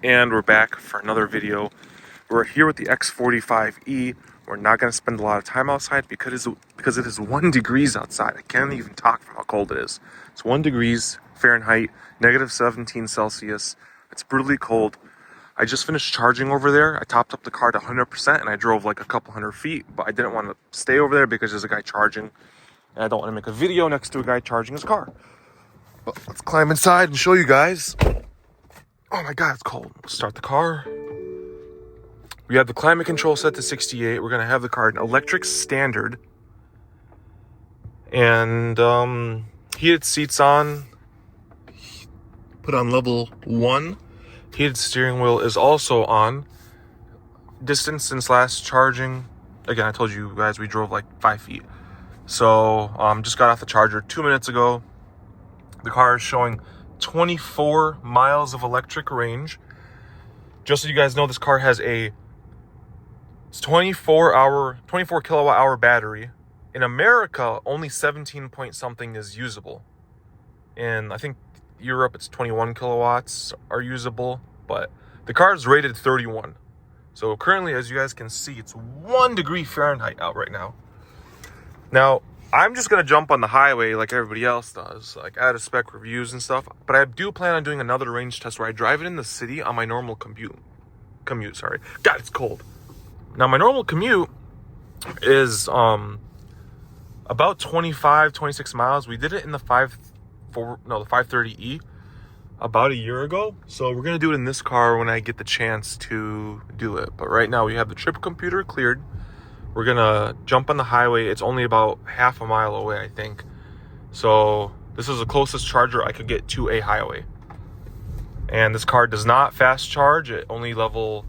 And we're back for another video. We're here with the X45E. We're not going to spend a lot of time outside because it is 1 degrees outside. I can't even talk from how cold it is. It's 1 degrees Fahrenheit, negative 17 Celsius. It's brutally cold. I just finished charging over there. I topped up the car to 100% and I drove like a couple hundred feet, but I didn't want to stay over there because there's a guy charging and I don't want to make a video next to a guy charging his car. But let's climb inside and show you guys. Oh my god, it's cold. Let's start the car. We have the climate control set to 68. We're going to have the car in electric standard. And heated seats on. Put on level 1. Heated steering wheel is also on. Distance since last charging. Again, I told you guys we drove like 5 feet. So just got off the charger 2 minutes ago. The car is showing 24 miles of electric range. Just so you guys know, this car has a 24 kilowatt hour battery. In America, only 17 point something is usable. In I think Europe, it's 21 kilowatts are usable, but the car is rated 31. So currently, as you guys can see, it's 1 degree Fahrenheit out right now. Now, I'm just going to jump on the highway like everybody else does, like add a spec reviews and stuff. But I do plan on doing another range test where I drive it in the city on my normal commute. God, it's cold. Now, my normal commute is about 25, 26 miles. We did it in the 530E about a year ago. So we're going to do it in this car when I get the chance to do it. But right now we have the trip computer cleared. We're going to jump on the highway. It's only about half a mile away, I think. So this is the closest charger I could get to a highway. And this car does not fast charge. It only level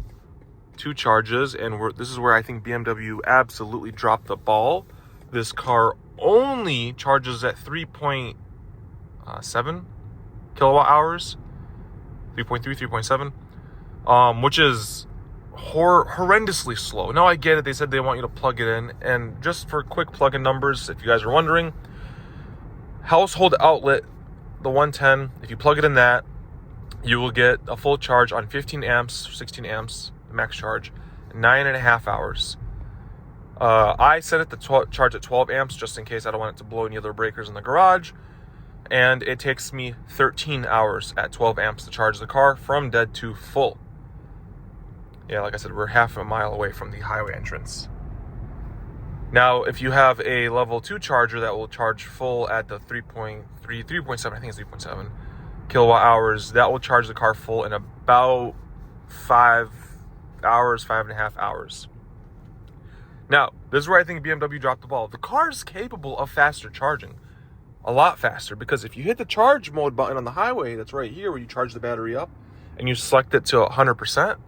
2 charges. And this is where I think BMW absolutely dropped the ball. This car only charges at 3.7 kilowatt hours. 3.3, 3.7. Which is horrendously slow. Now I get it. They said they want you to plug it in, and just for quick plug-in numbers, if you guys are wondering, household outlet, the 110, if you plug it in that, you will get a full charge on 15 amps, 16 amps, max charge, 9.5 hours. I set it to charge at 12 amps just in case I don't want it to blow any other breakers in the garage, and it takes me 13 hours at 12 amps to charge the car from dead to full. Yeah, like I said, we're half a mile away from the highway entrance. Now, if you have a level 2 charger that will charge full at the 3.7, I think it's 3.7 kilowatt hours, that will charge the car full in about 5.5 hours. Now, this is where I think BMW dropped the ball. The car is capable of faster charging. A lot faster, because if you hit the charge mode button on the highway, that's right here where you charge the battery up, and you select it to 100%,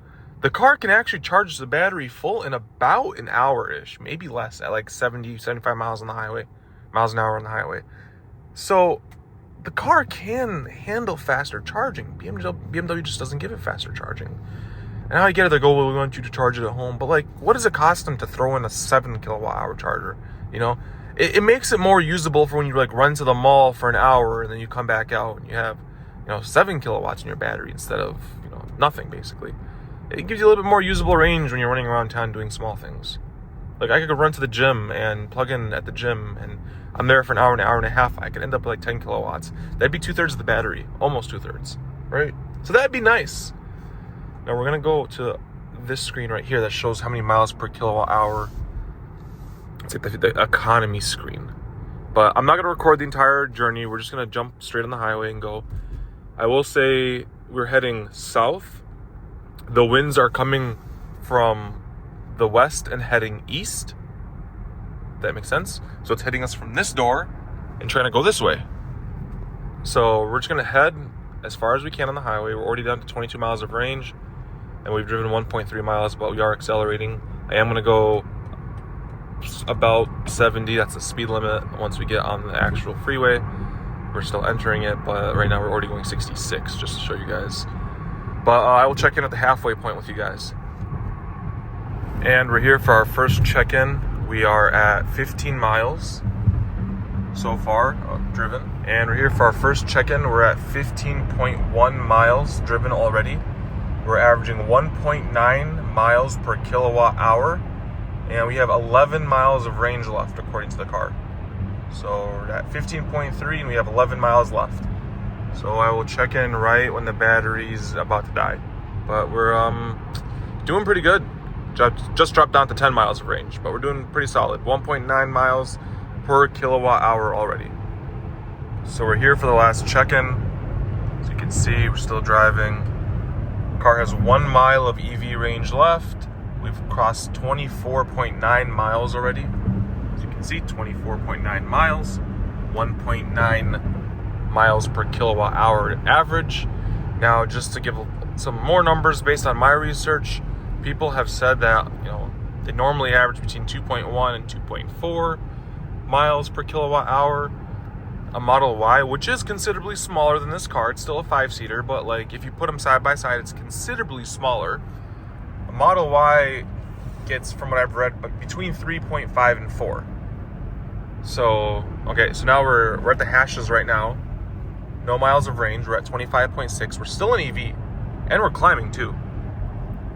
the car can actually charge the battery full in about an hour-ish, maybe less, at like 70, 75 miles an hour on the highway. So the car can handle faster charging. BMW just doesn't give it faster charging. And I get it, they go, well, we want you to charge it at home. But like, what does it cost them to throw in a 7 kilowatt hour charger? You know, it makes it more usable for when you like run to the mall for an hour and then you come back out and you have, 7 kilowatts in your battery instead of, nothing basically. It gives you a little bit more usable range when you're running around town doing small things. Like, I could run to the gym and plug in at the gym, and I'm there for an hour and a half. I could end up with like 10 kilowatts. That'd be 2/3 of the battery, almost 2/3, right? So that'd be nice. Now we're gonna go to this screen right here that shows how many miles per kilowatt hour. It's like the economy screen. But I'm not gonna record the entire journey. We're just gonna jump straight on the highway and go. I will say we're heading south. The winds are coming from the west and heading east. That makes sense. So it's hitting us from this door and trying to go this way. So we're just going to head as far as we can on the highway. We're already down to 22 miles of range, and we've driven 1.3 miles, but we are accelerating. I am going to go about 70. That's the speed limit once we get on the actual freeway. We're still entering it, but right now we're already going 66, just to show you guys. But I will check in at the halfway point with you guys. And we're here for our first check-in. We are at 15 miles so far driven. And we're here for our first check-in. We're at 15.1 miles driven already. We're averaging 1.9 miles per kilowatt hour, and we have 11 miles of range left according to the car. So we're at 15.3 and we have 11 miles left. So I will check in right when the battery's about to die. But we're doing pretty good. Just dropped down to 10 miles of range, but we're doing pretty solid. 1.9 miles per kilowatt hour already. So we're here for the last check-in. As you can see, we're still driving. Car has 1 mile of EV range left. We've crossed 24.9 miles already. As you can see, 24.9 miles, 1.9 miles per kilowatt hour average. Now, just to give some more numbers based on my research, people have said that, they normally average between 2.1 and 2.4 miles per kilowatt hour. A Model Y, which is considerably smaller than this car. It's still a 5-seater, but like if you put them side by side, it's considerably smaller. A Model Y gets, from what I've read, between 3.5 and 4. So, okay, so now we're at the hashes right now. No miles of range. We're at 25.6. We're still in EV, and we're climbing too.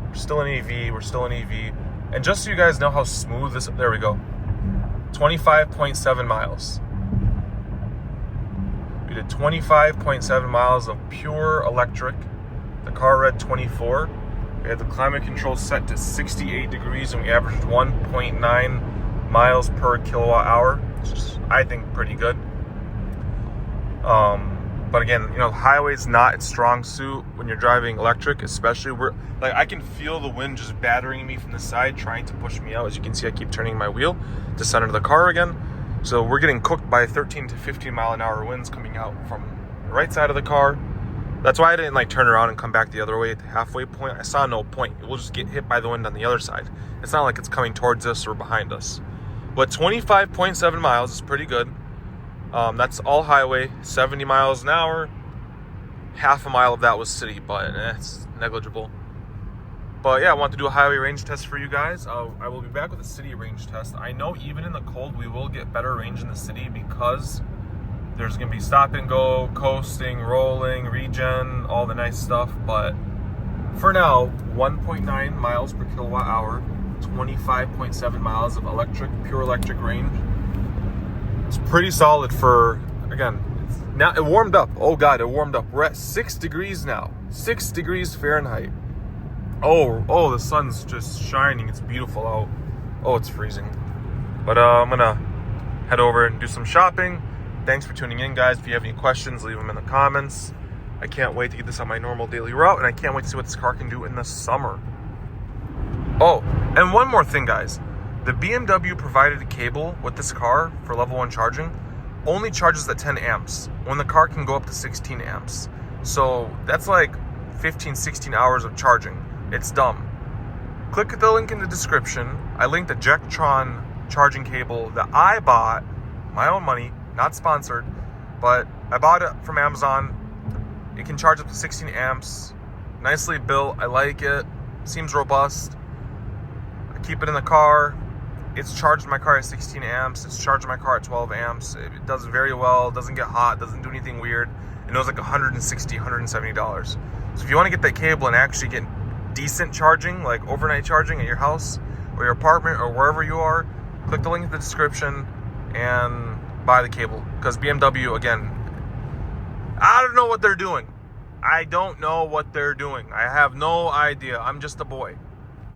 We're still in EV. And just so you guys know how smooth this, there we go. 25.7 miles. We did 25.7 miles of pure electric. The car read 24. We had the climate control set to 68 degrees and we averaged 1.9 miles per kilowatt hour, which is, I think, pretty good. But again, the highway's not its strong suit when you're driving electric, especially I can feel the wind just battering me from the side, trying to push me out. As you can see, I keep turning my wheel to center the car again. So we're getting cooked by 13 to 15 mile an hour winds coming out from the right side of the car. That's why I didn't turn around and come back the other way at the halfway point. I saw no point. We'll just get hit by the wind on the other side. It's not like it's coming towards us or behind us. But 25.7 miles is pretty good. That's all highway, 70 miles an hour. Half a mile of that was city, but it's negligible. But yeah, I want to do a highway range test for you guys. I will be back with a city range test. I know even in the cold, we will get better range in the city because there's going to be stop and go, coasting, rolling, regen, all the nice stuff. But for now, 1.9 miles per kilowatt hour, 25.7 miles of pure electric range. It's pretty solid for, again, now it warmed up. Oh God, it warmed up. We're at 6 degrees now, 6 degrees Fahrenheit. Oh, the sun's just shining. It's beautiful out. Oh, it's freezing. But I'm gonna head over and do some shopping. Thanks for tuning in, guys. If you have any questions, leave them in the comments. I can't wait to get this on my normal daily route, and I can't wait to see what this car can do in the summer. Oh, and one more thing, guys. The BMW provided a cable with this car for level 1 charging only charges at 10 amps when the car can go up to 16 amps. So that's like 15, 16 hours of charging. It's dumb. Click the link in the description. I linked the Jectron charging cable that I bought, my own money, not sponsored, but I bought it from Amazon. It can charge up to 16 amps. Nicely built. I like it. Seems robust. I keep it in the car. It's charged my car at 16 amps. It's charged my car at 12 amps. It does very well. It doesn't get hot. Doesn't do anything weird. And it was like $160, $170. So if you want to get that cable and actually get decent charging, like overnight charging at your house or your apartment or wherever you are, click the link in the description and buy the cable. Because BMW, again, I don't know what they're doing. I have no idea. I'm just a boy.